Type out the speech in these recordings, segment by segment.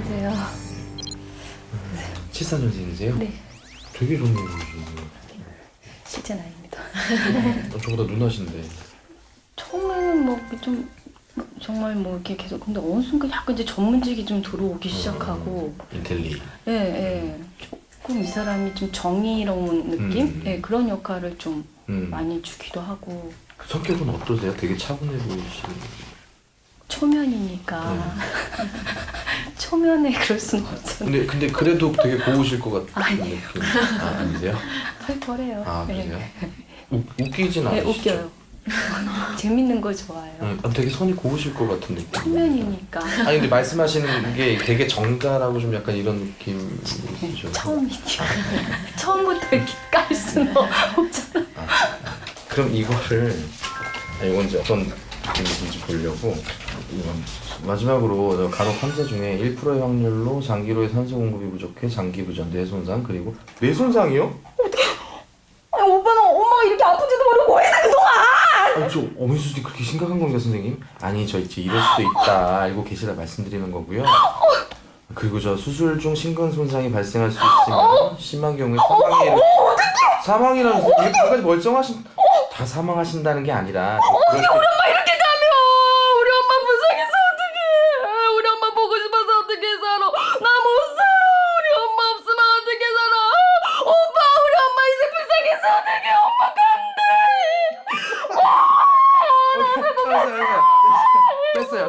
안녕하세요. 74년생이세요? 네, 되게 좋은 분이시네요. 실제 나이입니다. 저보다 누나신데. 처음에는 뭐 좀 정말 뭐 이렇게 계속 근데 어느 순간 약간 이제 전문직이 좀 들어오기 시작하고 인텔리. 예, 예. 조금 이 사람이 좀 정의로운 느낌? 예, 그런 역할을 좀 많이 주기도 하고 성격은 어떠세요? 되게 차분해 보이시는. 초면이니까 초면에 그럴 수는 없잖아요. 근데 그래도 되게 고우실 것 같은 아니에요. 느낌. 아니세요? 털털해요. 아, 예. 그래요? 웃기진 네, 않으시죠? 웃겨요. 재밌는 거 좋아해요. 되게 선이 고우실 것 같은 느낌. 초면이니까. 아니 근데 말씀하시는 게 되게 정갈하고 좀 약간 이런 느낌이셔서. 처음이니까. 처음부터 이렇게 깔 수는 없잖아. 그럼 이거를 이건 이제 어떤 느낌인지 보려고 마지막으로 간혹 환자 중에 1%의 확률로 장기로의 산소 공급이 부족해 장기 부전, 뇌손상 그리고 뇌손상이요? 아니, 오빠는 엄마가 이렇게 아픈지도 모르고 뭐 했어 그동안! 아니 저 어머니 수술이 그렇게 심각한 건가 선생님? 아니 저 이제 이럴 수도 있다 알고 계시다 말씀드리는 거고요. 그리고 저 수술 중 심근 손상이 발생할 수 있지만 심한 경우에 사망이라는 지금까지 멀쩡하신 다 사망하신다는 게 아니라 우리 엄마 이렇게 가면 우리 엄마 불쌍해서 어떡해. 우리 엄마 보고 싶어서 어떻게 살아. 나 못 살아. 우리 엄마 없으면 어떻게 살아. 오빠 우리 엄마 이제 불쌍해서 어떡해. 엄마 간대. 됐어요.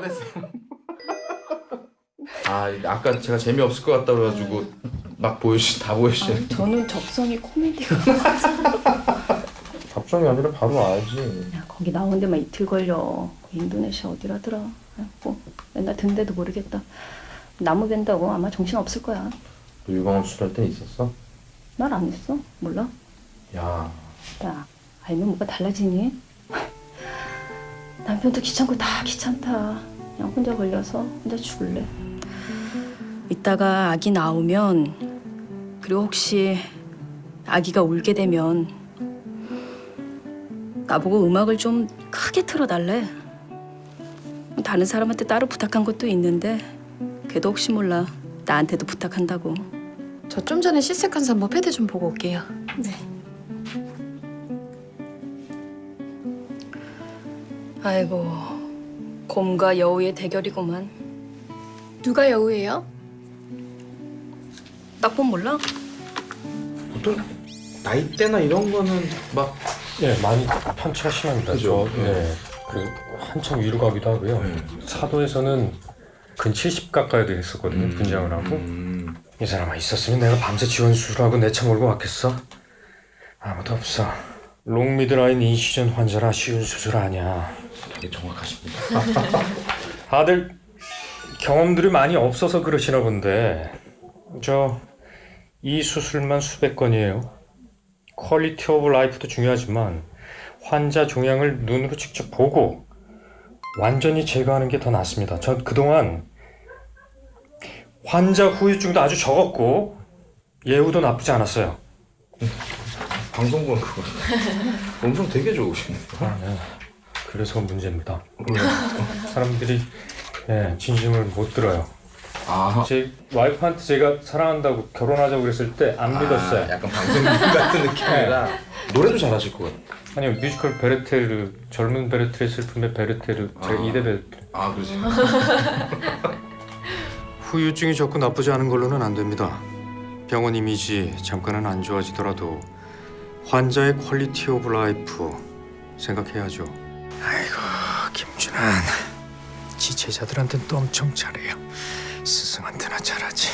아 아까 제가 재미없을 것 같다 그래가지고 막 다 보여주시는. 저는 접선이 코미디가 답정이 아니라 바로 와야지. 야, 거기 나온 데만 이틀 걸려. 인도네시아 어디라더라. 뭐 맨날 든데도 모르겠다. 나무 벤다고 아마 정신 없을 거야. 너 유방암 수술할 땐 있었어? 말 안 했어? 몰라? 야 야, 알면 뭐가 달라지니? 남편도 귀찮고 다 귀찮다. 그냥 혼자 걸려서 혼자 죽을래. 이따가 아기 나오면 그리고 혹시 아기가 울게 되면 나보고 음악을 좀 크게 틀어달래. 다른 사람한테 따로 부탁한 것도 있는데 걔도 혹시 몰라 나한테도 부탁한다고. 저 좀 전에 시스칸사 한번 패드 좀 보고 올게요. 네. 아이고, 곰과 여우의 대결이구만. 누가 여우예요? 딱 보면 몰라? 보통 나이대나 이런 거는 막 네, 많이 편차가 심합니다. 그죠? 그 한참 위로 가기도 하고요. 사도에서는 근 70 가까이도 했었거든요. 분장을 하고. 이 사람아 있었으면 내가 밤새 지원 수술하고 내 차 몰고 왔겠어? 아무도 없어. 롱미드라인 인시전 환자라 쉬운 수술 아니야. 되게 정확하십니다. 다들 경험들이 많이 없어서 그러시나 본데 이 수술만 수백 건이에요. 퀄리티 오브 라이프도 중요하지만 환자 종양을 눈으로 직접 보고 완전히 제거하는 게 더 낫습니다. 전 그동안 환자 후유증도 아주 적었고 예후도 나쁘지 않았어요. 방송 보는 거 엄청 되게 좋으시네요. 네. 그래서 문제입니다. 사람들이 진심을 못 들어요. 제 와이프한테 제가 사랑한다고 결혼하자고 그랬을 때 안 믿었어요. 약간 방송인 같은 느낌이라 노래도 잘하실 것 같아요. 아니요, 뮤지컬 베르테르, 젊은 베르테르의 슬픔의 베르테르, 제가 2대 베르테르. 그러지. 후유증이 적고 나쁘지 않은 걸로는 안 됩니다. 병원 이미지 잠깐은 안 좋아지더라도 환자의 퀄리티 오브 라이프 생각해야죠. 아이고, 김준환. 지 제자들한테는 또 엄청 잘해요. 스승한테나 잘하지.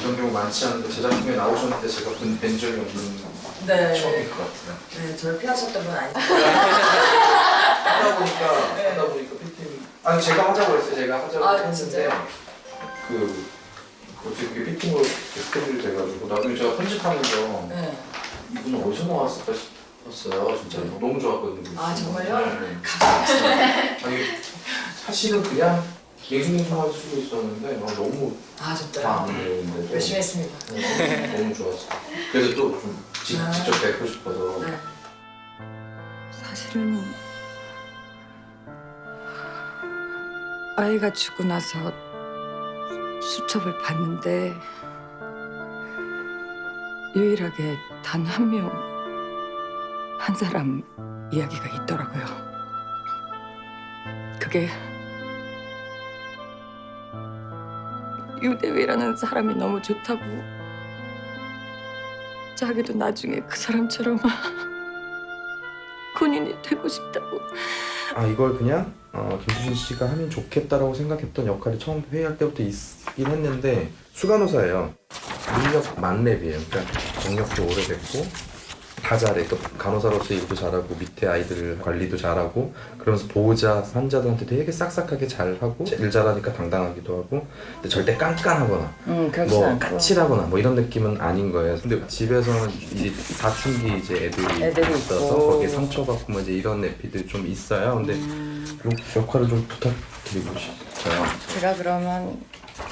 이런 경우 많지 않은데 제작품에 나오셨는데 제가 뵌 적이 없는 처음일 것 같아요. 네, 저를 피하셨던 건 아니죠. 하다 보니까 피팅 제가 하자고 했어요. 제가 하자고 했는데 진짜요? 어떻게 피팅으로 스케줄이 돼가지고 나중에 제가 편집하면서 네. 이분은 어디서 나왔을까 싶었어요. 진짜 너무 좋았거든요. 정말요? 네. 감사합니다. 아니 사실은 그냥 예술인상 할 수도 있었는데 너무 진짜요? 다안 배우는데 열심히 했습니다. 너무 좋았어. 그래서 또 좀 직접 뵙고 싶어서. 네. 사실은 아이가 죽고 나서 수첩을 봤는데 유일하게 단 한 명, 한 사람 이야기가 있더라고요. 그게 유대위라는 사람이 너무 좋다고, 자기도 나중에 그 사람처럼 군인이 되고 싶다고. 아 이걸 그냥 김수진 씨가 하면 좋겠다라고 생각했던 역할이 처음 회의할 때부터 있긴 했는데 수간호사예요. 능력 만렙이에요. 그러니까 경력도 오래됐고 다 잘해. 또 간호사로서 일도 잘하고 밑에 아이들 관리도 잘하고 그러면서 보호자 환자들한테 되게 싹싹하게 잘하고 일 잘하니까 당당하기도 하고 근데 절대 깐깐하거나 그렇지 뭐 않고. 까칠하거나 뭐 이런 느낌은 아닌 거예요. 근데 집에서는 이제 사춘기 이제 애들이 있어서 있고. 거기에 상처받고 뭐 이제 이런 에피들이 좀 있어요. 근데 요 역할을 좀 부탁드리고 싶어요. 제가 그러면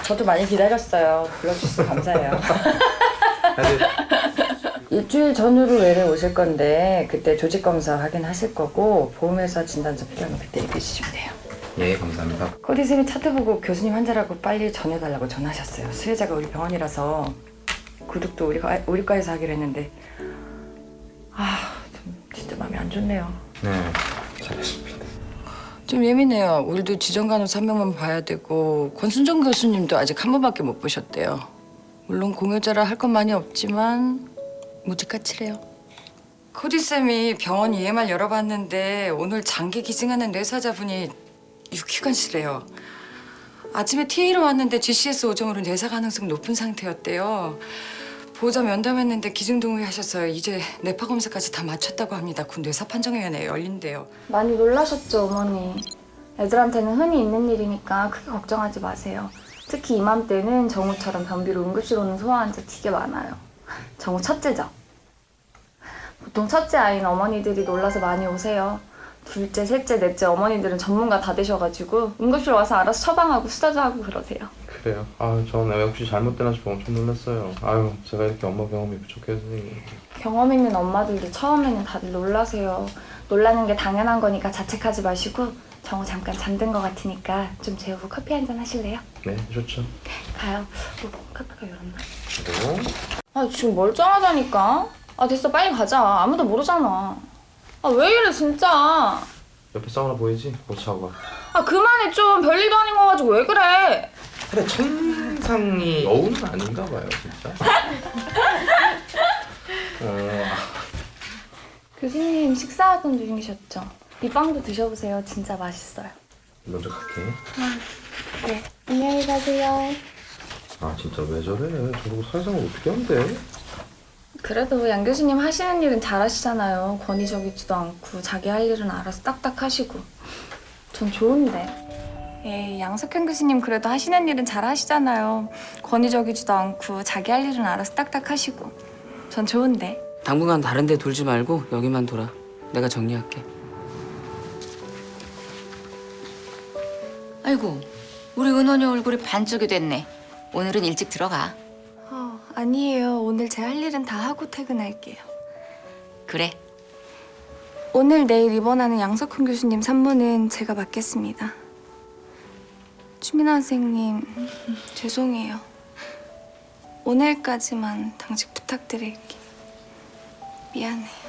저도 많이 기다렸어요. 불러주셔서 감사해요. 근데 일주일 전후로 외래 오실 건데 그때 조직 검사 확인하실 거고 보험회사 진단서 필요하면 그때 얘기해 주시면 돼요. 예 감사합니다. 코디쌤이 차트 보고 교수님 환자라고 빨리 전해달라고 전화하셨어요. 수혜자가 우리 병원이라서 구독도 우리과에서 하기로 했는데 진짜 마음이 안 좋네요. 네 잘하십니다. 좀 예민해요. 우리도 지정간호사 한 명만 봐야 되고 권순정 교수님도 아직 한 번밖에 못 보셨대요. 물론 공여자라 할 건 많이 없지만 무지 까칠해요. 코디쌤이 병원 EMR 열어봤는데 오늘 장기 기증하는 뇌사자분이 유퀴관시래요. 아침에 TA로 왔는데 GCS 5점으로 뇌사 가능성 높은 상태였대요. 보호자 면담했는데 기증 동의하셨어요. 이제 뇌파 검사까지 다 마쳤다고 합니다. 군 뇌사 판정위원회에 열린대요. 많이 놀라셨죠, 어머니. 애들한테는 흔히 있는 일이니까 크게 걱정하지 마세요. 특히 이맘때는 정우처럼 변비로 응급실 오는 소아 환자 되게 많아요. 정우 첫째죠? 보통 첫째 아이는 어머니들이 놀라서 많이 오세요. 둘째, 셋째, 넷째 어머니들은 전문가 다 되셔가지고 응급실 와서 알아서 처방하고 수다도 하고 그러세요. 그래요. 저는 왜 혹시 잘못되나 싶어 엄청 놀랐어요. 제가 이렇게 엄마 경험이 부족해요 선생님. 경험 있는 엄마들도 처음에는 다들 놀라세요. 놀라는 게 당연한 거니까 자책하지 마시고 정우 잠깐 잠든 것 같으니까 좀 재우고 커피 한잔 하실래요? 네 좋죠. 가요. 카페가 열었나? 그리고 지금 멀쩡하다니까. 됐어 빨리 가자. 아무도 모르잖아. 왜 이래 진짜. 옆에 사우나 보이지? 거기 자고 와. 그만해 좀. 별일도 아닌 거 가지고 왜 그래. 그래 천상이 어우는 아닌가 봐요 진짜. 교수님 식사하던 중이셨죠? 이 빵도 드셔보세요. 진짜 맛있어요. 먼저 갈게. 네. 안녕히 가세요. 진짜 왜 저래? 저러고 사회생활 어떻게 한대? 그래도 양 교수님 하시는 일은 잘하시잖아요. 권위적이지도 않고 자기 할 일은 알아서 딱딱 하시고. 전 좋은데. 에이, 양석현 교수님 그래도 하시는 일은 잘하시잖아요. 권위적이지도 않고 자기 할 일은 알아서 딱딱 하시고. 전 좋은데. 당분간 다른 데 돌지 말고 여기만 돌아. 내가 정리할게. 아이고, 우리 은원이 얼굴이 반쪽이 됐네. 오늘은 일찍 들어가. 아니에요. 오늘 제 할 일은 다 하고 퇴근할게요. 그래. 오늘 내일 입원하는 양석훈 교수님 산모는 제가 맡겠습니다. 추민아 선생님, 죄송해요. 오늘까지만 당직 부탁드릴게요. 미안해요.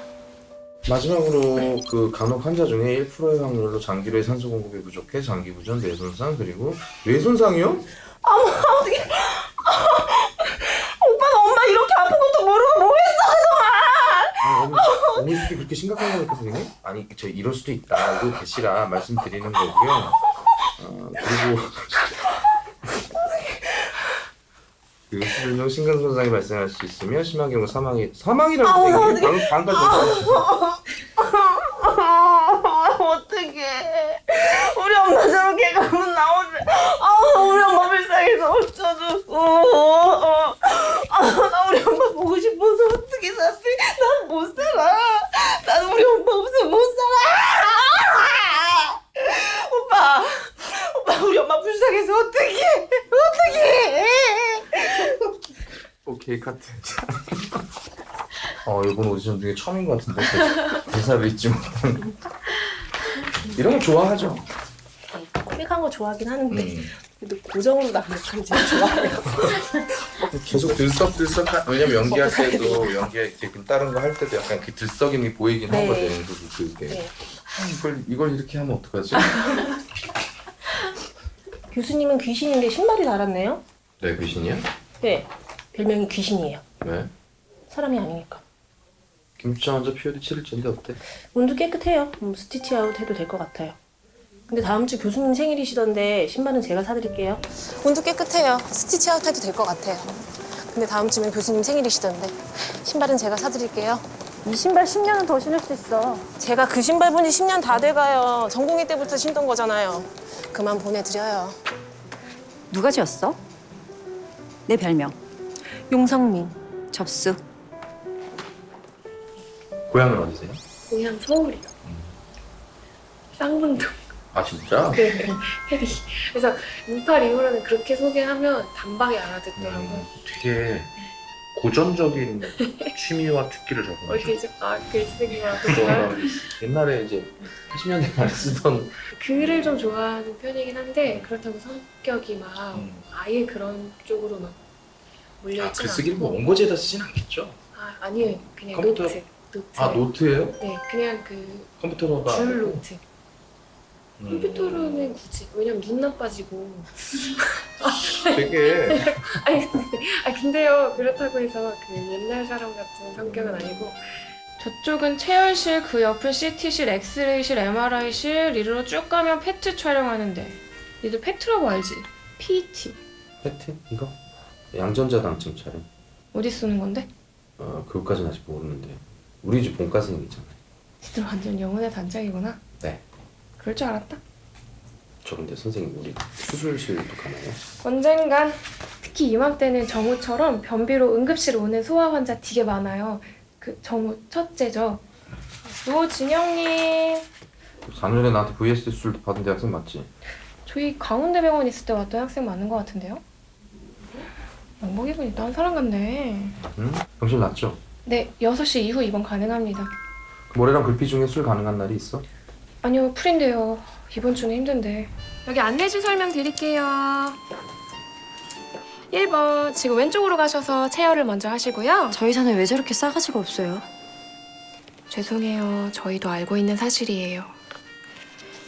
마지막으로 그 간혹 환자 중에 1%의 확률로 장기로의 산소 공급이 부족해 장기 부전, 뇌손상 그리고 뇌손상이요? 어떻게 오빠가 엄마 이렇게 아픈 것도 모르고 뭐 했어 그동안. 어머니 수도 그렇게 심각한 겁니까 선생님? 저 이럴 수도 있다 알고 계시라 말씀드리는 거고요. 그리고 그 수술중 심근 손상이 발생할 수 있으며 심한 경우 사망이라고 선생님 방금 어떡해. 우리 엄마 저렇게 가면 나오지. 우리 엄마 불쌍해서 어쩌고. 나 우리 엄마 보고 싶어서 어떻게 살지? 난 못 살아. 난 우리 엄마 없으면 못 살아. 오빠 우리 엄마 불쌍해서 어떡해. 오케이 카트. 이번 오디션 중에 처음인 것 같은데 대사를 잊지 못하는. 이런 거 좋아하죠. 픽한 거 좋아하긴 하는데 그래도 고정으로 납력한 제일 좋아해요. 계속 들썩들썩. 왜냐면 연기할 때도 이렇게 다른 거 할 때도 약간 그 들썩임이 보이긴 네. 하거든. 그게. 네. 이걸 이렇게 하면 어떡하지? 교수님은 귀신인데 신발이 달았네요? 내 귀신이야? 네. 별명이 귀신이에요. 왜? 사람이 아니니까. 김주찬 환자 POD 치를 텐데 어때? 문도 깨끗해요. 스티치 아웃 해도 될 것 같아요. 근데 다음 주 교수님 생일이시던데 신발은 제가 사드릴게요. 문도 깨끗해요. 스티치 아웃 해도 될 것 같아요. 근데 다음 주면 교수님 생일이시던데 신발은 제가 사드릴게요. 이 신발 10년은 더 신을 수 있어. 제가 그 신발 본 지 10년 다 돼가요. 전공의 때부터 신던 거잖아요. 그만 보내드려요. 누가 지었어? 내 별명. 용성민. 접수. 고향은 어디세요? 고향 서울이요. 쌍문동. 아 진짜? 네, 해리. 그래서 68 이후로는 그렇게 소개하면 단박에 알아듣더라고요. 되게 고전적인 취미와 특기를 적은 거죠. 어디 이제 글쓰기와 그런 옛날에 이제 80년대 말에 쓰던 글을 좀 좋아하는 편이긴 한데 그렇다고 성격이 막 아예 그런 쪽으로 막 몰려있진 글쓰기를 뭐 않고. 원고지에다 쓰진 않겠죠? 아니에요. 그냥 컴퓨터? 노트. 아 노트예요? 네, 그냥 그 컴퓨터가 줄 노트. 컴퓨터로는 굳이 왜냐면 눈 나빠지고. 되게 근데요 그렇다고 해서 그 옛날 사람 같은 성격은 아니고. 저쪽은 체열실, 그 옆은 CT실, 엑스레이실, MRI실 이리로 쭉 가면 페트 촬영하는데 니들 페트라고 알지? PET 패트? 이거? 양전자 당첨 촬영. 어디 쓰는 건데? 그것까지는 아직 모르는데 우리 집 본가스님 있잖아요. 니들 완전 영혼의 단짝이구나. 네. 그럴 줄 알았다. 저 근데 선생님 우리 수술실도 가나요? 언젠간 특히 이맘때는 정우처럼 변비로 응급실 오는 소아 환자 되게 많아요. 그 정우 첫째죠. 노진영님. 작년에 나한테 VSD 수술도 받은 대학생 맞지? 저희 강원대병원 있을 때 왔던 학생 맞는 것 같은데요? 양복 입은 있다 한 사람 같네. 응? 병실 났죠? 네, 6시 이후 입원 가능합니다. 그 모래랑 글피 중에 술 가능한 날이 있어? 아니요, 풀인데요. 이번 주는 힘든데. 여기 안내지 설명 드릴게요. 1번, 지금 왼쪽으로 가셔서 체열을 먼저 하시고요. 저희 산에 왜 저렇게 싸가지가 없어요? 죄송해요. 저희도 알고 있는 사실이에요.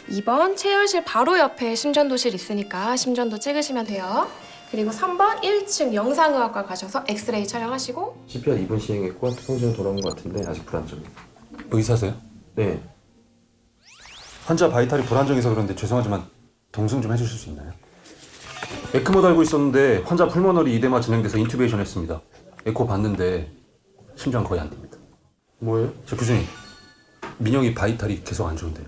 2번, 체열실 바로 옆에 심전도실 있으니까 심전도 찍으시면 돼요. 그리고 3번, 1층 영상의학과 가셔서 엑스레이 촬영하시고. CPR 2분 시행했고 통증은 돌아온 것 같은데 아직 불안정해요. 의사세요? 네. 환자 바이탈이 불안정해서 그런데 죄송하지만 동승 좀 해주실 수 있나요? 에크모 달고 있었는데 환자 풀모너리 이대마 진행돼서 인투베이션 했습니다. 에코 봤는데 심장 거의 안 됩니다. 뭐예요? 저 교수님, 민영이 바이탈이 계속 안 좋은데요.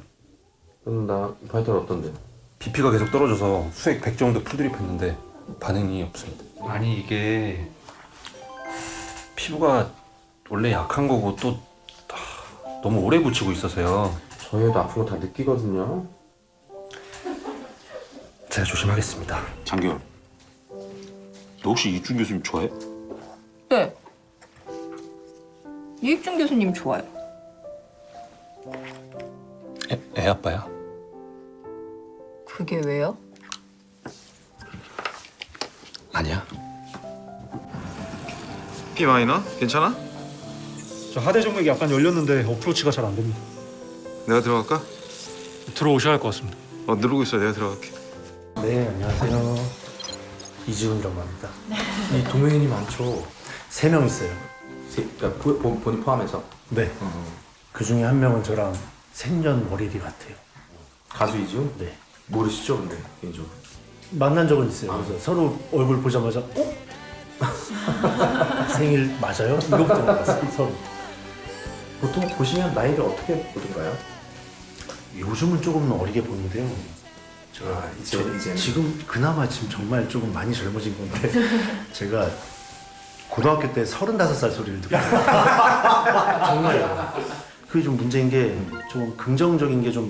나 바이탈 어떤데? BP가 계속 떨어져서 수액 100 정도 풀드립했는데 반응이 없습니다. 아니 이게 피부가 원래 약한 거고 또 너무 오래 붙이고 있어서요. 저희도 아픈 거 다 느끼거든요. 제가 조심하겠습니다. 장결, 너 혹시 이준 교수님 좋아해? 네. 이익준 교수님 좋아요. 애 아빠야? 그게 왜요? 아니야. P 마이너? 괜찮아? 저 하대 정맥이 약간 열렸는데 어프로치가 잘 안 됩니다. 내가 들어갈까? 들어오셔야 할 것 같습니다. 누르고 있어. 내가 들어갈게. 네, 안녕하세요. 이지훈이라고 합니다. 이 동명인이 많죠? 3명 있어요. 그러니까 본이 포함해서? 네. 그 중에 한 명은 저랑 생년 월일이 같아요. 가수 이지훈? 네. 모르시죠 근데 개인적으로? 만난 적은 있어요. 그래서 서로 얼굴 보자마자 생일 맞아요? 이거부터 물어봤어요, 서로. 보통 보시면 나이를 어떻게 보던가요? 요즘은 조금 어리게 보는데요. 제가 이제는? 지금 그나마 지금 정말 조금 많이 젊어진 건데 제가 고등학교 때 35살 소리를 듣고 정말요. 그게 좀 문제인 게 좀 긍정적인 게 좀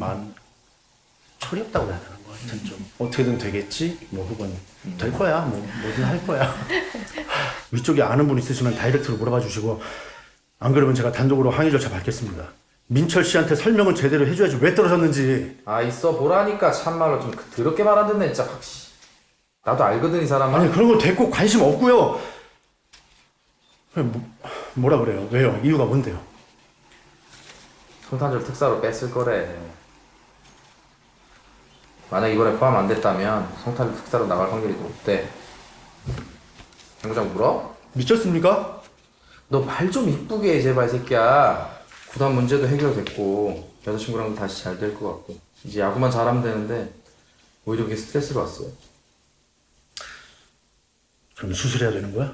철이 없다고 해야 되는 거 같아요. 좀 어떻게든 되겠지? 뭐 혹은 될 거야? 뭐든 할 거야. 위쪽에 아는 분 있으시면 다이렉트로 물어봐 주시고 안 그러면 제가 단독으로 항의 절차 밟겠습니다. 민철 씨한테 설명을 제대로 해줘야지 왜 떨어졌는지. 아 있어 보라니까 참말로 좀 더럽게 말 안 듣네 진짜 확시. 나도 알거든 이 사람은. 아니 그런 걸 됐고 관심 없고요. 뭐라 그래요? 왜요? 이유가 뭔데요? 성탄절 특사로 뺐을 거래. 만약 이번에 포함 안 됐다면 성탄절 특사로 나갈 확률이 높대. 당장 물어? 미쳤습니까? 너 말 좀 이쁘게 해 제발 새끼야. 구단 문제도 해결됐고 여자친구랑도 다시 잘 될 것 같고 이제 야구만 잘하면 되는데 오히려 그게 스트레스로 왔어요. 그럼 수술해야 되는 거야?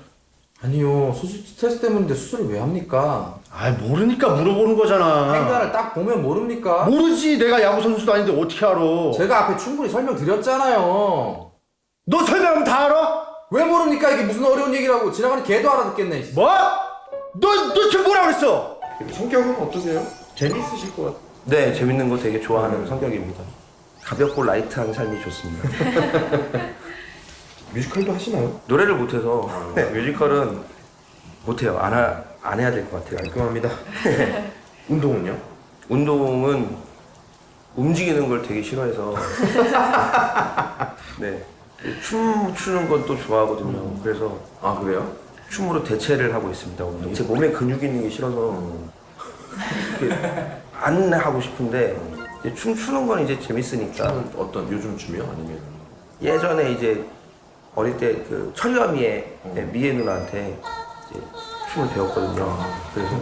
아니요 수술 스트레스 때문인데 수술을 왜 합니까? 아 모르니까 물어보는 거잖아. 횡단을 딱 보면 모릅니까? 모르지. 내가 야구 선수도 아닌데 어떻게 알아? 제가 앞에 충분히 설명드렸잖아요. 너 설명하면 다 알아? 왜 모릅니까? 이게 무슨 어려운 얘기라고. 지나가는 개도 알아듣겠네. 뭐? 너 지금 뭐라 그랬어? 성격은 어떠세요? 재미있으실 것 같아요. 네, 재밌는 거 되게 좋아하는 성격입니다. 가볍고 라이트한 삶이 좋습니다. 뮤지컬도 하시나요? 노래를 못해서 네, 뮤지컬은 못해요. 안 해야 될 것 같아요. 깔끔합니다. 운동은요? 운동은 움직이는 걸 되게 싫어해서 네, 춤 추는 건 또 좋아하거든요. 그래서 아 그래요? 춤으로 대체를 하고 있습니다. 오늘. 제 몸에 근육이 있는 게 싫어서 안 하고 싶은데 이제 춤 추는 건 이제 재밌으니까. 어떤 요즘 춤이요? 아니면 예전에 이제 어릴 때 그 철이와 미애 누나한테 이제 춤을 배웠거든요. 그래서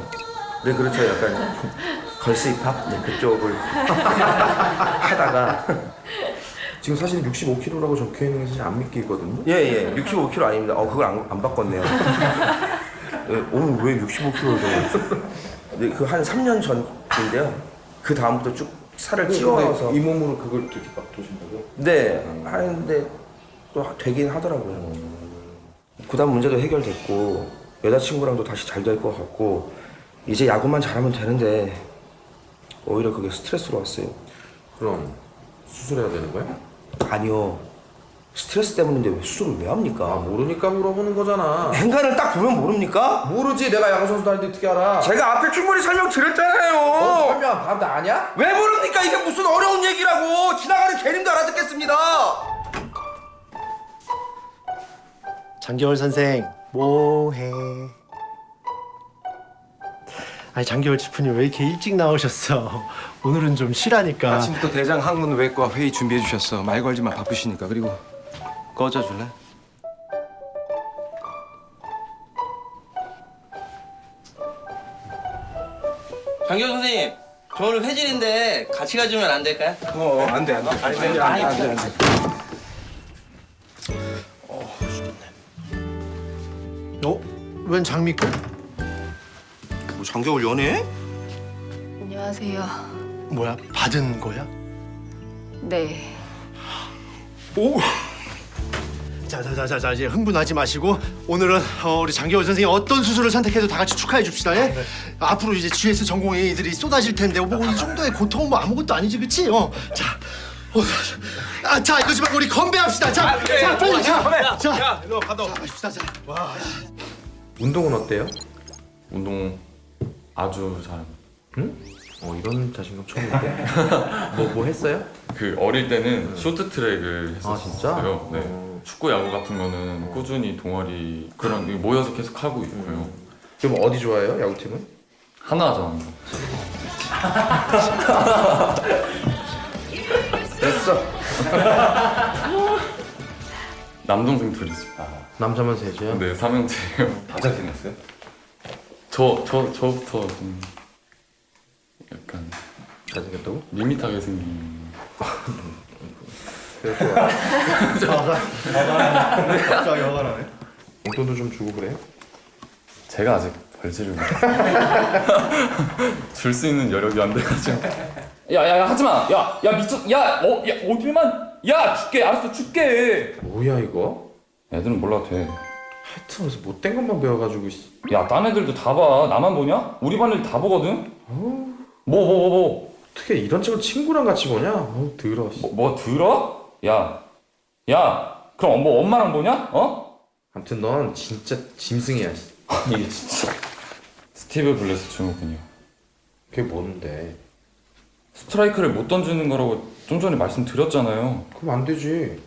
네 그렇죠. 약간 걸스 힙합 네, 그쪽을 하다가 지금 사실 65kg라고 적혀 있는 게 사실 안 믿기거든요. 예 65kg 아닙니다. 그걸 안 바꿨네요. 네, 오늘 왜 65kg를 적었지? 네, 그 한 3년 전인데요. 그 다음부터 쭉 살을 찌워서 이 몸으로 그걸 이렇게 막 도신다고요? 네 하는데 또 되긴 하더라고요. 구단 문제도 해결됐고 여자친구랑도 다시 잘 될 것 같고 이제 야구만 잘하면 되는데 오히려 그게 스트레스로 왔어요. 그럼 수술해야 되는 거야? 아니요. 스트레스 때문인데 왜 수술을 왜 합니까? 모르니까 물어보는 거잖아. 행간을 딱 보면 모릅니까? 모르지. 내가 야구 선수도 아닌데 어떻게 알아? 제가 앞에 충분히 설명드렸잖아요. 설명 밤도 아냐? 왜 모릅니까? 이게 무슨 어려운 얘기라고. 지나가는 개님도 알아듣겠습니다. 장겨울 선생 뭐해? 아니 장겨울 치프님 왜 이렇게 일찍 나오셨어? 오늘은 좀 쉬라니까. 아침부터 대장 학문 외과 회의 준비해 주셨어. 말 걸지 마 바쁘시니까. 그리고 꺼져 줄래? 장교 선생님, 저 오늘 회질인데 같이 가주면 안 될까요? 안 돼. 안 돼. 웬 장미꽃? 뭐 장겨울 연애? 안녕하세요. 뭐야 받은 거야? 네. 오. 자 이제 흥분하지 마시고 오늘은 우리 장겨울 선생님 어떤 수술을 선택해도 다 같이 축하해 줍시다. 예? 앞으로 이제 GS 전공 A들이 쏟아질 텐데 뭐 이 정도의 고통은 뭐 아무것도 아니지, 그치? 자 이거 좀 하고 우리 건배합시다. 자 빨리 자 너 받아. 마십시다. 자. 와. 운동은 어때요? 운동 아주 잘합니다. 응? 이런 자신감 처음인데. 뭐 했어요? 그 어릴 때는 쇼트트랙을 아, 진짜? 했었어요. 네. 축구, 야구 같은 거는 꾸준히 동아리 그런 모여서 계속 하고 있고요. 그럼 어디 좋아해요? 야구팀은? 하나 좋아합니다. 됐어. 남동생 둘이 있습니다. 남자만 셋이요? 네, 3형제예요. 다 잘생겼어요? 저부터 좀 약간 잘생겼다고? 밋밋하게 생긴. 그래 좋아. 갑자기 화가 나네. 용돈도 좀 주고 그래요? 제가 아직 벌지를 줄 수 있는 여력이 안 돼가지고. 야야야 하지마. 야 미쳤. 야 어딜만. 야 줄게. 알았어 줄게. 뭐야 이거? 애들은 몰라도 돼. 하여튼 무슨 못된 것만 배워가지고. 야 딴 애들도 다 봐. 나만 보냐? 우리 반 애들 다 보거든. 뭐. 어떻게 이런 책을 친구랑 같이 보냐? 더러워. 뭐 들어? 야 그럼 뭐 엄마랑 보냐? 아무튼 넌 진짜 짐승이야. 이게 진짜. 스티브 블레스 증후군이요. 그게 뭔데? 스트라이크를 못 던지는 거라고 좀 전에 말씀드렸잖아요. 그럼 안 되지.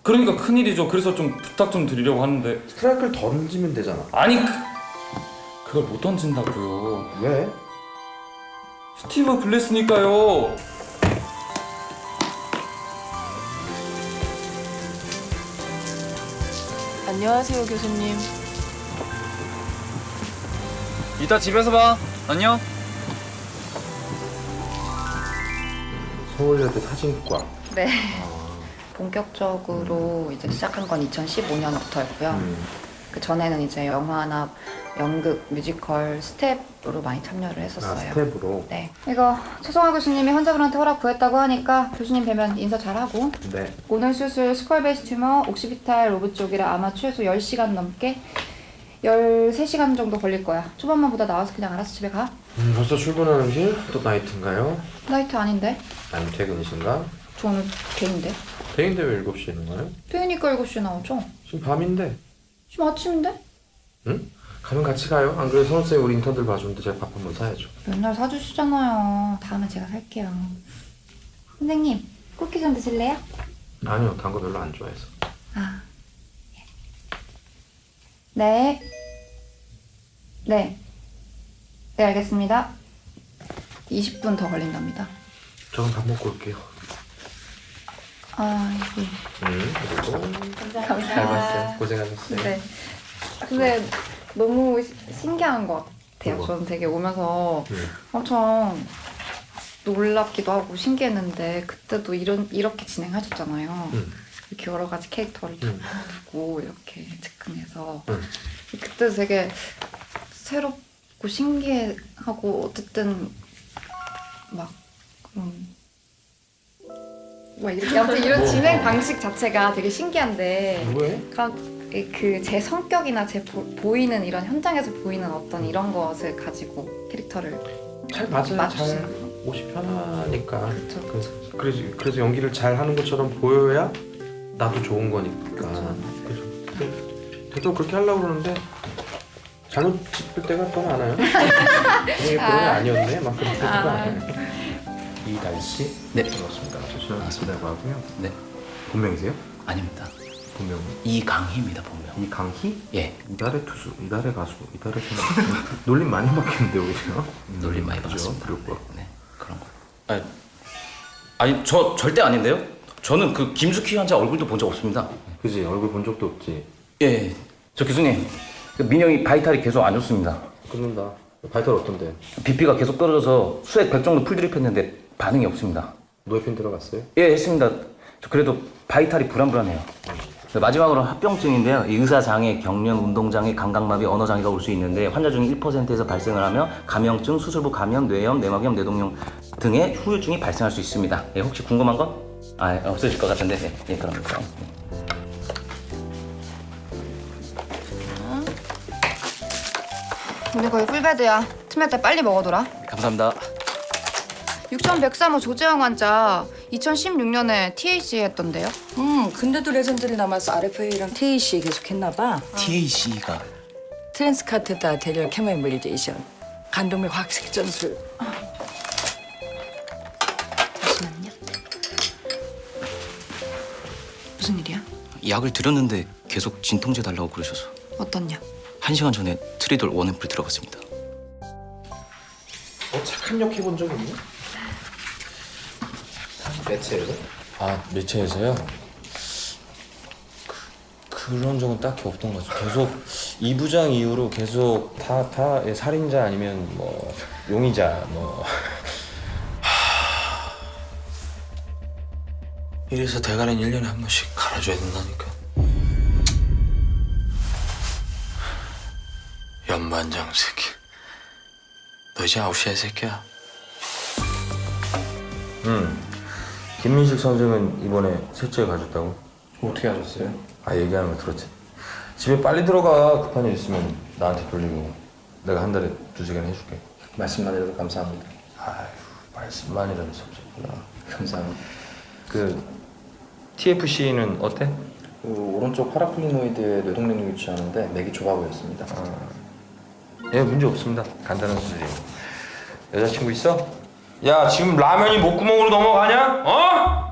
그러니까 큰일이죠. 그래서 좀 부탁 좀 드리려고 하는데. 스트라이크를 던지면 되잖아. 아니 그걸 못 던진다고요. 왜? 스티브 블레스니까요. 안녕하세요, 교수님. 이따 집에서 봐. 안녕. 서울여대 사진과. 네. 본격적으로 이제 시작한 건 2015년부터였고요. 그 전에는 이제 영화나 연극, 뮤지컬, 스텝으로 많이 참여를 했었어요. 스텝으로? 네. 이거 최성화 교수님이 환자분한테 허락 구했다고 하니까 교수님 뵈면 인사 잘하고. 네. 오늘 수술 스컬베이스 튜머, 옥시비탈 로브 쪽이라 아마 최소 10시간 넘게 13시간 정도 걸릴 거야. 초반만 보다 나와서 그냥 알아서 집에 가. 벌써 출근하는 길? 또 나이트인가요? 나이트 아닌데? 아니면 퇴근이신가? 저 오늘 데이인데? 데이인데 왜 7시에 있는 거예요? 데이니까 7시에 나오죠? 지금 밤인데. 지금 아침인데? 응? 가면 같이 가요. 안 그래도 선생님 우리 인턴들 봐주는데 제가 밥 한번 사야죠. 맨날 사주시잖아요. 다음에 제가 살게요. 선생님, 쿠키 좀 드실래요? 아니요, 단 거 별로 안 좋아해서. 아, 예. 네. 네. 네, 알겠습니다. 20분 더 걸린답니다. 저는 밥 먹고 올게요. 아, 예. 그리고 감사합니다. 잘 봤어요. 고생하셨어요. 네. 근데 너무 신기한 것 같아요. 뭐가? 저는 되게 오면서 엄청 놀랍기도 하고 신기했는데 그때도 이렇게 진행하셨잖아요. 이렇게 여러 가지 캐릭터를 두고 이렇게 즉흥해서 그때도 되게 새롭고 신기하고 어쨌든 막 이렇게 아무튼 이런 진행 방식 자체가 되게 신기한데 왜? 그 제 성격이나 제 보이는 이런 현장에서 보이는 어떤 이런 것을 가지고 캐릭터를 잘 맞아요. 맞추시는 잘 옷이 편하니까. 그래서 연기를 잘 하는 것처럼 보여야 나도 좋은 거니까. 그죠. 되도록 그렇게 하려고 그러는데 잘못 짚을 때가 또 많아요. 분위기 그런 게 아니었네. 막 그런 때가 많아요. 이달씨? 네. 반갑습니다. 저 신현아씨라고 하고요. 네. 본명이세요? 아닙니다. 본명? 이강희입니다, 본명. 이강희? 예. 이달의 투수, 이달의 가수, 이달의 tenor. 놀림 많이 받겠는데 오히려? 놀림 많이 받았습니다. 그리고 네, 그런 거. 아니, 저 절대 아닌데요? 저는 그 김숙희 환자 얼굴도 본 적 없습니다. 그지, 얼굴 본 적도 없지. 예. 저 교수님, 그 민영이 바이탈이 계속 안 좋습니다. 끊는다. 바이탈 어떤데? BP가 계속 떨어져서 수액 100 정도 풀드립했는데 반응이 없습니다. 노에핀 들어갔어요? 예, 했습니다. 저 그래도 바이탈이 불안불안해요. 마지막으로 합병증인데요. 이 의사장애, 경련, 운동장애, 감각마비, 언어장애가 올 수 있는데 환자 중 1%에서 발생을 하며 감염증, 수술부 감염, 뇌염, 내막염, 뇌동염 등의 후유증이 발생할 수 있습니다. 예, 혹시 궁금한 건? 없으실 것 같은데. 예, 그럼. 우리 거의 풀베드야. 틈날 때 빨리 먹어둬라. 감사합니다. 6103호 조재영 환자 2016년에 TAC 했던데요? 근데도 레전드를 남아서 RFA랑 TAC 계속 했나 봐. TAC가 트랜스카테타 대리얼 케모엠블리제이션, 간동맥 확색 전술. 잠시만요. 무슨 일이야? 약을 드렸는데 계속 진통제 달라고 그러셔서 어떤 약? 1시간 전에 트리돌 원앰플 들어갔습니다. 착한 역 해본 적 있니? 매체에서? 매체에서요? 그런 적은 딱히 없던 것 같아요. 계속 이 부장 이후로 계속 다 살인자 아니면 뭐 용의자 뭐. 이래서 대가리는 1년에 한 번씩 갈아줘야 된다니까. 연반장 새끼. 너 이제 9시야, 새끼야. 김민식 선생은 이번에 셋째 가졌다고? 어떻게 하셨어요? 얘기하는 거 들었지. 집에 빨리 들어가. 급한 일 있으면 나한테 돌리고 내가 한 달에 2시간 해줄게. 말씀만 해도 감사합니다. 말씀만이라도 섭섭구나. 감사합니다. 그 TFC는 어때? 오른쪽 파라플리노이드에 뇌동맥류 유치하는데 맥이 좁아 보였습니다. 예, 문제 없습니다. 간단한 수술이에요. 여자친구 있어? 야 지금 라면이 목구멍으로 넘어가냐? 어?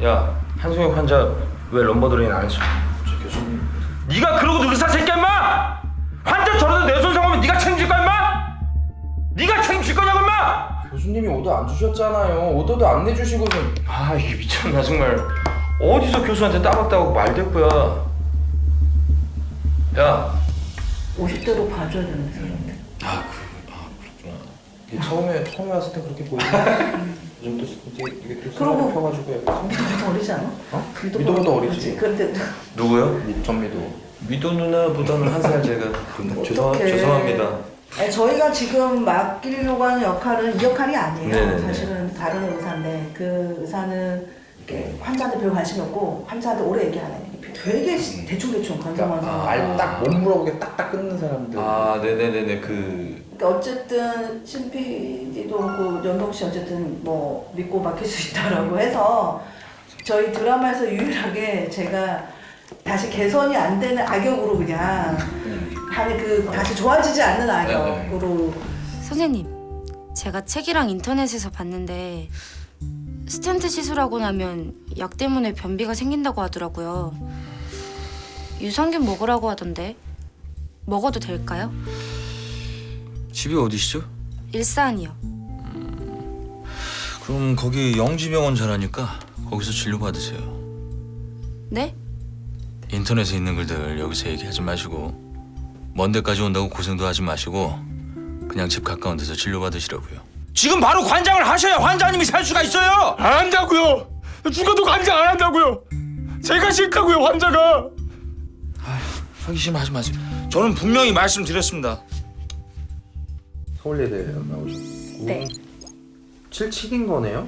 야 한승혁 환자 왜 럼버드레인 안 했어? 저 교수님. 네가 그러고 의사 새끼야 임마! 환자 저러다 뇌손상하면 네가 책임질 거야 임마? 네가 책임질 거냐고 임마! 교수님이 오더 안 주셨잖아요. 오더도 안 내주시고는. 아 이게 미쳤나 정말. 어디서 교수한테 따박따박 말대꾸야. 야 50대로 봐줘야 되는 사람들. 그렇구나. 이게 처음에 왔을 때 그렇게 보이는데 요즘 또 이게 또 생각을 펴가지고 약간 미도보다 어리지 않아? 어? 미도보다 어리지. 근데 누구요? 전미도. 미도 누나보다는 한 살 제가 죄송합니다. 아니, 저희가 지금 맡기려고 하는 역할은 이 역할이 아니에요. 네네네. 사실은 다른 의사인데 그 의사는 이렇게 환자한테 별 관심이 없고 환자한테 오래 얘기 안 해요. 되게 대충대충 건성건성. 그러니까 딱못 물어보게 딱딱 끊는 사람들. 아 네네네네 그. 그러니까 어쨌든 신PD도 그렇고 연동 씨 어쨌든 뭐 믿고 맡길 수 있다라고 해서 저희 드라마에서 유일하게 제가 다시 개선이 안 되는 악역으로 그냥 하는 그 다시 좋아지지 않는 악역으로. 선생님, 제가 책이랑 인터넷에서 봤는데 스텐트 시술하고 나면 약 때문에 변비가 생긴다고 하더라고요. 유산균 먹으라고 하던데 먹어도 될까요? 집이 어디시죠? 일산이요. 그럼 거기 영지병원 잘하니까 거기서 진료 받으세요. 네? 인터넷에 있는 글들 여기서 얘기하지 마시고 먼 데까지 온다고 고생도 하지 마시고 그냥 집 가까운 데서 진료 받으시라고요. 지금 바로 관장을 하셔야 환자님이 살 수가 있어요. 안 한다고요. 죽어도 관장 안 한다고요. 제가 싫다고요 환자가. 하기 하지 마세요. 저는 분명히 말씀드렸습니다. 서울예대 나오셨고. 네. 77인 거네요?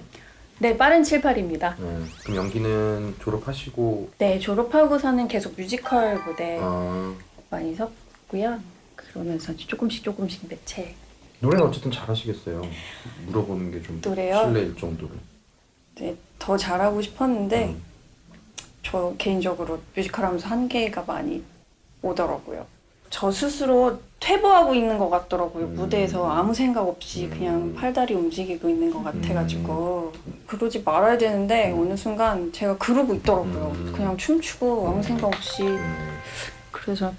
네, 빠른 7, 8입니다. 그럼 연기는 졸업하시고. 네, 졸업하고서는 계속 뮤지컬 무대 아, 많이 섰고요. 그러면서 조금씩 매체. 노래는 어쨌든 잘하시겠어요. 물어보는 게 좀 노래요? 실례일 정도로. 네, 더 잘하고 싶었는데 저 개인적으로 뮤지컬 하면서 한계가 많이 오더라고요. 저 스스로 퇴보하고 있는 것 같더라고요. 무대에서 아무 생각 없이 그냥 팔다리 움직이고 있는 것 같아가지고 그러지 말아야 되는데 어느 순간 제가 그러고 있더라고요. 그냥 춤추고 아무 생각 없이. 그래서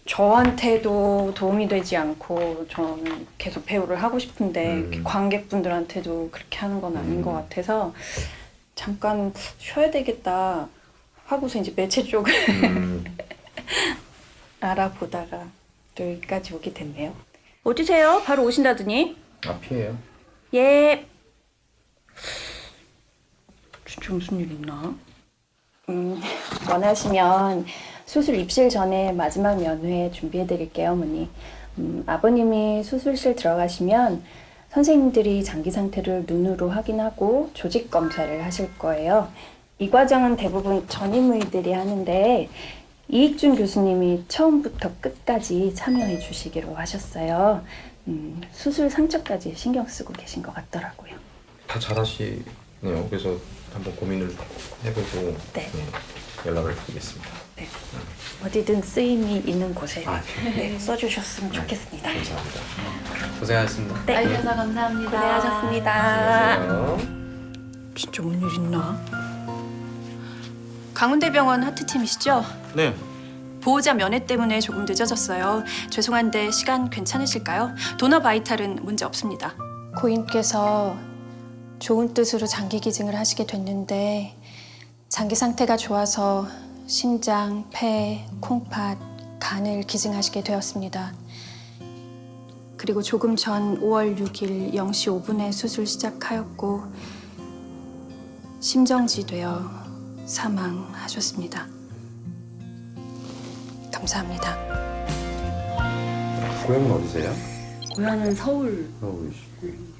저한테도 도움이 되지 않고 저는 계속 배우를 하고 싶은데 관객분들한테도 그렇게 하는 건 아닌 것 같아서 잠깐 쉬어야 되겠다 하고서 이제 매체 쪽을 알아보다가 또 여기까지 오게 됐네요. 어디세요? 바로 오신다더니. 앞이에요. 예. 진짜 무슨 일 있나? 원하시면 수술 입실 전에 마지막 면회 준비해드릴게요, 어머니. 아버님이 수술실 들어가시면 선생님들이 장기 상태를 눈으로 확인하고 조직 검사를 하실 거예요. 이 과정은 대부분 전임의들이 하는데 이익준 교수님이 처음부터 끝까지 참여해 주시기로 하셨어요. 수술 상처까지 신경 쓰고 계신 것 같더라고요. 다 잘하시네요. 그래서 한번 고민을 해보고 네. 연락을 드리겠습니다. 네. 어디든 쓰임이 있는 곳에 아, 네, 써주셨으면 좋겠습니다. 감사합니다. 고생하셨습니다. 네. 알려서 감사합니다. 고생하셨습니다. 진짜 뭔 일 있나? 강운대병원 하트팀이시죠? 네. 보호자 면회 때문에 조금 늦어졌어요. 죄송한데 시간 괜찮으실까요? 도너 바이탈은 문제 없습니다. 고인께서 좋은 뜻으로 장기 기증을 하시게 됐는데 장기 상태가 좋아서 심장, 폐, 콩팥, 간을 기증하시게 되었습니다. 그리고 조금 전 5월 6일 0시 5분에 수술 시작하였고 심정지되어 사망하셨습니다. 감사합니다. 고향은 어디세요? 고향은 서울. 서울이시고.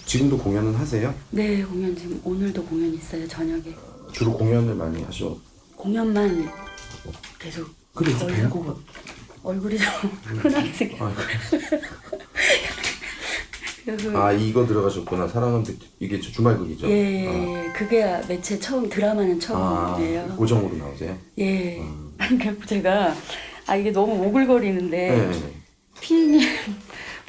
지금도 공연은 하세요? 네, 공연 지금 오늘도 공연 있어요, 저녁에. 주로 공연을 많이 하셔. 공연만 계속. 근데 이제 뵈고 얼굴이 좀 흔하게 생겨. 아 이거 들어가셨구나. 사랑은 이게 주말극이죠? 예, 그게 매체 처음 드라마는 처음이에요. 고정으로 나오세요? 예. 아니 제가 이게 너무 오글거리는데 네.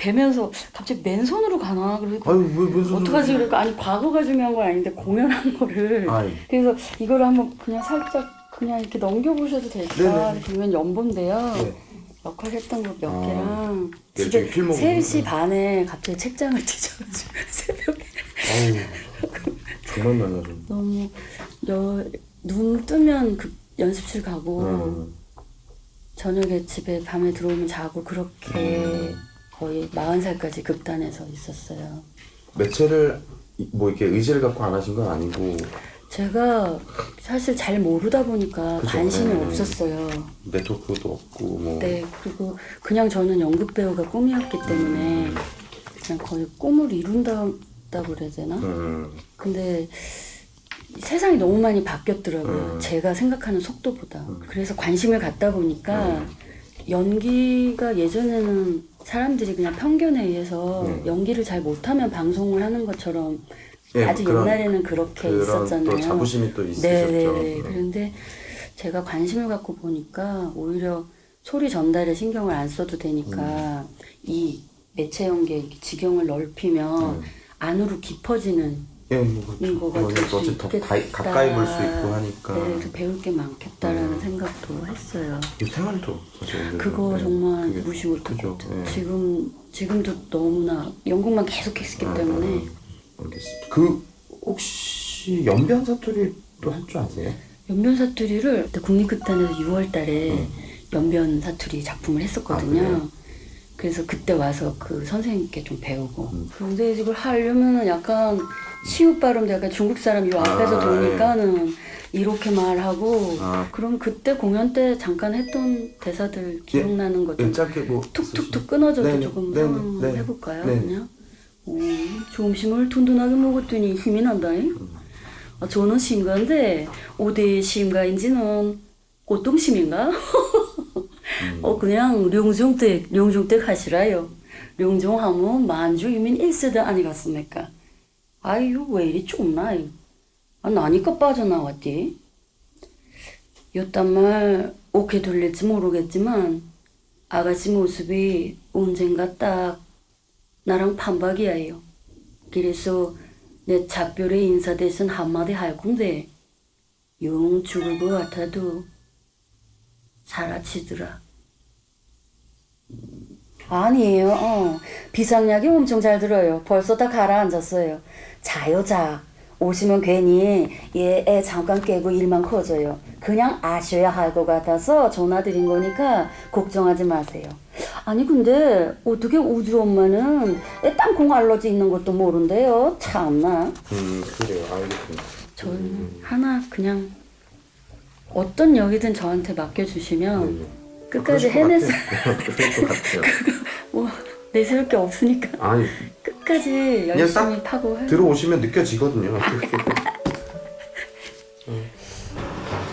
뵈면서 갑자기 맨손으로 가나 그러니까 아유 왜 무슨 어떡하지 그러니까 아니 과거가 중요한 건 아닌데 공연한 거를 아이. 그래서 이거를 한번 그냥 살짝 그냥 이렇게 넘겨보셔도 될까 네네. 보면 연본데요. 네. 역할 했던 거 몇 개랑 일종의 집에 필모그. 3시 반에 갑자기 책장을 뒤져가지고 새벽에 아유 정말 많아 좀. 너무 눈 뜨면 그 연습실 가고 저녁에 집에 밤에 들어오면 자고 그렇게 거의 40살까지 극단에서 있었어요. 매체를 뭐 이렇게 의지를 갖고 안 하신 건 아니고 제가 사실 잘 모르다 보니까 그죠, 관심이 네. 없었어요. 네트워크도 없고 뭐. 네, 그리고 그냥 저는 연극 배우가 꿈이었기 때문에 그냥 거의 꿈을 이룬다고 그래야 되나? 근데 세상이 너무 많이 바뀌었더라고요. 제가 생각하는 속도보다. 그래서 관심을 갖다 보니까 연기가 예전에는 사람들이 그냥 편견에 의해서 연기를 잘 못하면 방송을 하는 것처럼 예, 아주 옛날에는 그렇게 그런 있었잖아요. 또 자부심이 또 있으셨죠. 네네. 그런데 제가 관심을 갖고 보니까 오히려 소리 전달에 신경을 안 써도 되니까 이 매체 연기의 지경을 넓히면 안으로 깊어지는 예, 뭐 이거가 될 수 어쨌든 더 있겠다. 가까이 볼 수 있고 하니까. 네, 그래서 배울 게 많겠다라는 생각도 했어요. 이 생활도 사실 그거 네, 정말 그게 무시 못할 그죠, 것 같아요. 네. 지금도 너무나 연극만 계속 했기 때문에 알겠습니다. 그 혹시 연변 사투리도 할 줄 아세요? 연변 사투리를 그때 국립극단에서 6월 달에 연변 사투리 작품을 했었거든요. 그래요? 그래서 그때 와서 그 선생님께 좀 배우고. 근데 이걸 하려면은 약간 시옷 발음도 약간 중국 사람 요 앞에서 도니까는 이렇게 말하고 그럼 그때 공연 때 잠깐 했던 대사들 기억나는 거 좀 짧게 뭐 툭툭툭 끊어져도 네네, 조금 네네, 상황 네. 해볼까요? 네. 그냥 점심을 든든하게 먹었더니 힘이 난다잉. 저는 심가인데 어디 심가인지는 꽃동심인가? 그냥 룡종댁 하시라요. 룡종하면 만주이면 1세대 아니겠습니까? 아유 왜 이리 좁나? 나니까 빠져나왔지. 요딴 말 어떻게 돌릴지 모르겠지만 아가씨 모습이 언젠가 딱 나랑 판박이에요. 그래서 내 작별의 인사 대신 한마디 할 건데 영 죽을 것 같아도 사라지더라. 아니에요. 비상약이 엄청 잘 들어요. 벌써 다 가라앉았어요. 자요 자. 오시면 괜히 애 잠깐 깨고 일만 커져요. 그냥 아셔야 할 것 같아서 전화드린 거니까 걱정하지 마세요. 아니 근데 어떻게 우주 엄마는 애 땅콩 알러지 있는 것도 모른대요. 참나. 그래요. 알겠습니다. 저는 하나 그냥 어떤 역이든 저한테 맡겨주시면 끝까지 해내서 그럴 것 같아요. 뭐 내세울 게 없으니까 아니 끝까지 열심히 파고 해요. 들어오시면 느껴지거든요.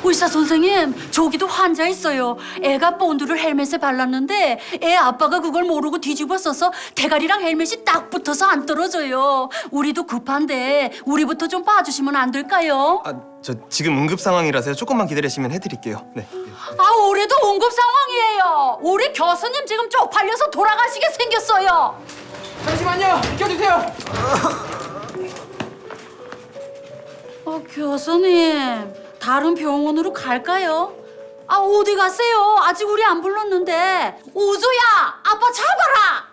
의사 선생님, 저기도 환자 있어요. 애가 본드를 헬멧에 발랐는데 애 아빠가 그걸 모르고 뒤집어 써서 대가리랑 헬멧이 딱 붙어서 안 떨어져요. 우리도 급한데 우리부터 좀 봐주시면 안 될까요? 저 지금 응급 상황이라서요. 조금만 기다리시면 해드릴게요. 네. 올해도 응급 상황이에요. 우리 교수님 지금 쪽팔려서 돌아가시게 생겼어요. 잠시만요. 비켜주세요. 교수님, 다른 병원으로 갈까요? 어디 가세요? 아직 우리 안 불렀는데. 우주야, 아빠 잡아라.